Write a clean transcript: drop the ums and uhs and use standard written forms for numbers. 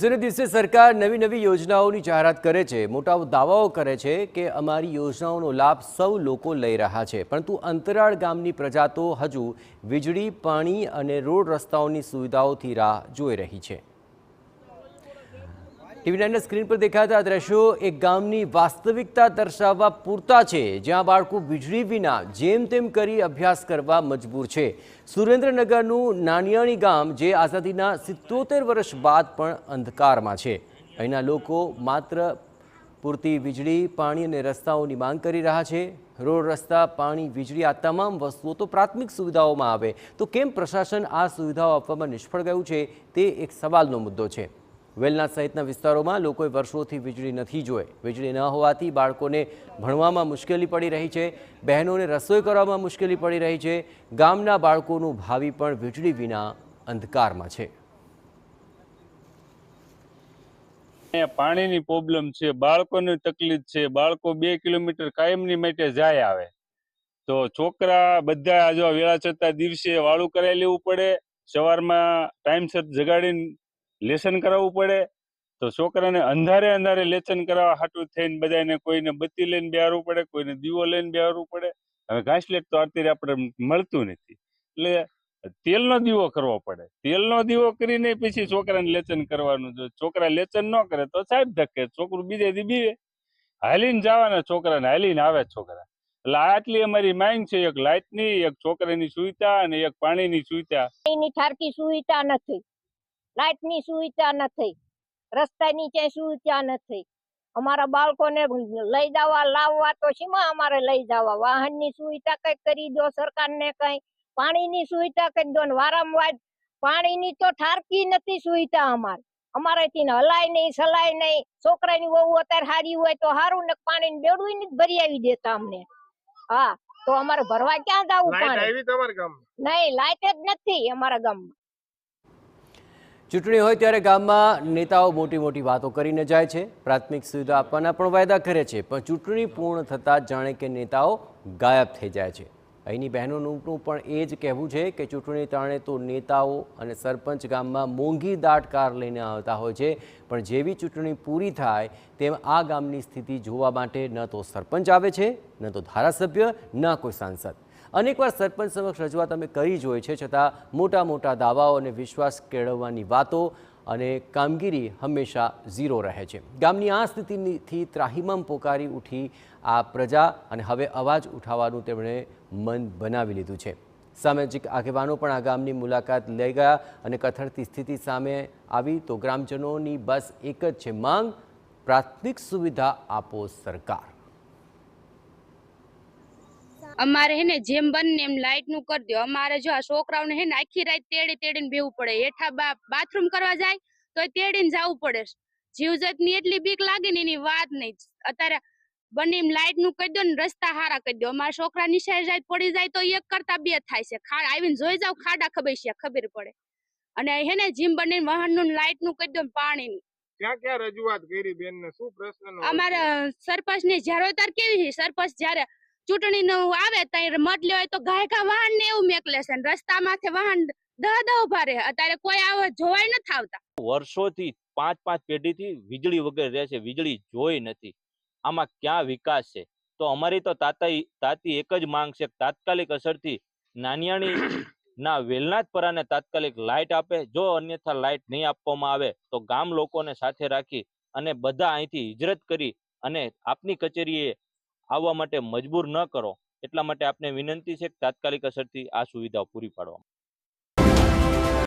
દિવસે ને દિવસે સરકાર નવી નવી યોજનાઓની જાહેરાત કરે છે, મોટા દાવાઓ કરે છે કે અમારી યોજનાઓનો લાભ સૌ લોકો લઈ રહ્યા છે, પરંતુ અંતરાળ ગામની પ્રજા તો હજુ વીજળી, પાણી અને રોડ રસ્તાઓની સુવિધાઓથી રાહ જોઈ રહી છે। ટીવી 9 સ્ક્રીન પર દેખાતા આ દ્રશ્યો એક ગામની વાસ્તવિકતા દર્શાવવા પૂરતા છે, જ્યાં બાળકો વીજળી વિના જેમ તેમ કરી અભ્યાસ કરવા મજબૂર છે। સુરેન્દ્રનગરનું નાનિયાણી ગામ જે આઝાદીના 77 વર્ષ બાદ પણ અંધકારમાં છે। અહીંના લોકો માત્ર પૂરતી વીજળી, પાણી અને રસ્તાઓની માંગ કરી રહ્યા છે। રોડ, રસ્તા, પાણી, વીજળી આ તમામ વસ્તુઓ તો પ્રાથમિક સુવિધાઓમાં આવે તો કેમ પ્રશાસન આ સુવિધાઓ આપવામાં નિષ્ફળ ગયું છે તે એક સવાલનો મુદ્દો છે। વેલનાથ સહિતના વિસ્તારોમાં લોકોએ વર્ષોથી વીજળી નથી જોઈ। વીજળી ન હોવાથી બાળકોને ભણવામાં મુશ્કેલી પડી રહી છે, બહેનોને રસોઈ કરવામાં મુશ્કેલી પડી રહી છે। ગામના બાળકોનું ભાવિ પણ વીજળી વિના અંધકારમાં છે। પાણીની પ્રોબ્લેમ છે, બાળકોની તકલીફ છે, બાળકો 2 કિલોમીટર કાયમની માટે જાય આવે તો છોકરા બધા આજો વેળા છતાં દિવસે વાળું કરાવી લેવું પડે, સવારમાં ટાઈમસર જગાડીને લેસન કરાવવું પડે તો છોકરાને અંધારે લેસન કરાવવા હાટું થઈને બધાને કોઈને બત્તી લઈને બેહારવું પડે, કોઈને દીવો લઈને બેહારવું પડે। હવે ઘાસલેટ તો અત્યારે આપણે મળતું નથી એટલે તેલનો દીવો કરવો પડે, તેલનો દીવો કરીને પછી છોકરાને લેસન કરવાનું। જો છોકરા લેસન ન કરે તો સાહેબ ધકે, છોકરું બીજે દી બીવે, હાલીને જવાના છોકરાને, હાલીને આવે છોકરા। એટલે આટલી અમારી માંગ છે, એક લાઇટની, એક છોકરાની સુવિધા અને એક પાણીની સુવિધા। એની ઠારકી સુવિધા નથી, લાઇટની સુવિધા નથી, રસ્તાની ક્યાંય સુવિધા નથી। અમારા બાળકોને લઈ જવા લાવવા તો શીમાં અમારે લઈ જવા? વાહનની સુવિધા કઈ કરી દો સરકારને, કઈ પાણીની સુવિધા કરી દો ને વારંવાર પાણીની તો ઠારકી નથી સુવિધા અમારેથી હલાય નહીં, સલાય નહીં। છોકરાની વહુ અત્યારે હારી હોય તો સારું ને પાણી બેડું નથી ભરી આવી દેતા અમને। હા, તો અમારે ભરવા ક્યાં જવું? પાણી નહીં, લાઇટ જ નથી અમારા ગામમાં। ચૂંટણી હોય ત્યારે ગામમાં નેતાઓ મોટી મોટી વાતો કરીને જાય છે, પ્રાથમિક સુવિધા આપવાના પણ વાયદા કરે છે, પણ ચૂંટણી પૂર્ણ થતાં જાણે કે નેતાઓ ગાયબ થઈ જાય છે। અહીંની બહેનોનું પણ એ જ કહેવું છે કે ચૂંટણી ટાણે તો નેતાઓ અને સરપંચ ગામમાં મોંઘી દાટ કાર લઈને આવતા હોય છે, પણ જેવી ચૂંટણી પૂરી થાય તેમ આ ગામની સ્થિતિ જોવા માટે ન તો સરપંચ આવે છે, ન તો ધારાસભ્ય, ન કોઈ સાંસદ। અનેકવાર સરપંચ સમક્ષ રજૂઆત અમે કરી જોઈ છે, છતાં મોટા મોટા દાવાઓ અને વિશ્વાસ કેળવવાની વાતો અને કામગીરી હંમેશા ઝીરો રહે છે। ગામની આ સ્થિતિથી ત્રાહિમામ પોકારી ઉઠી આ પ્રજા અને હવે અવાજ ઉઠાવવાનું તેમણે મન બનાવી લીધું છે। સામાજિક આગેવાનો પણ આ ગામની મુલાકાત લઈ ગયા અને કથળતી સ્થિતિ સામે આવી તો ગ્રામજનોની બસ એક જ છે માંગ, પ્રાથમિક સુવિધા આપો સરકાર। અમારે હે ને જેમ બને એમ લાઈટ નું કરી દો। અમારે જો આ છોકરાઓને હે ને આખી રાત તેડીને બેવું પડે, હેઠા બાથરૂમ કરવા જાય તો તેડીને જવું પડે। જીવજત ની એટલી બીક લાગે ને એની વાત નહીં। અત્યારે બને એમ લાઈટ નું કરી દો ને રસ્તા હારા કરી દો। અમારા છોકરા નિશાળ જાય પડી જાય તો 1 કરતા 2 થાય છે। ખાડા આવીને જોઈ જાવ, ખાડા ખબર પડે। અને હે ને જેમ બને વાહન નું લાઈટ નું કરી દો, પાણી નું। ક્યાં રજૂઆત કરી બેન ને શું પ્રશ્ન? અમારા સરપંચ ને જ્યારે તાર કેવી છે, સરપંચ જ્યારે ચૂંટણી નું આવે ત્યારે મત લેવાય તો ગાયકા વાહન ને એવું મેકલે છે, રસ્તામાંથી વાહન દહ ઉભા રહે। અત્યારે કોઈ આવા જોવાય નથી આવતા। વર્ષોથી 5 પેઢીથી વીજળી વગર રહે છે, વીજળી જોઈ નથી। આમાં ક્યાં વિકાસ છે? તો અમારી તો તાતી એક જ માંગ છે, તાત્કાલિક અસરથી નાનિયાણી ના વેલનાથપરાને તાત્કાલિક લાઇટ આપે। જો અન્યથા લાઇટ નહીં આપવામાં આવે તો ગામ લોકોને સાથે રાખી અને બધા અહીંથી હિજરત કરી અને આપની કચેરીએ આવવા માટે મજબૂર ન કરો, એટલા માટે આપને વિનંતી છે કે તાત્કાલિક અસરથી આ સુવિધાઓ પૂરી પાડવામાં।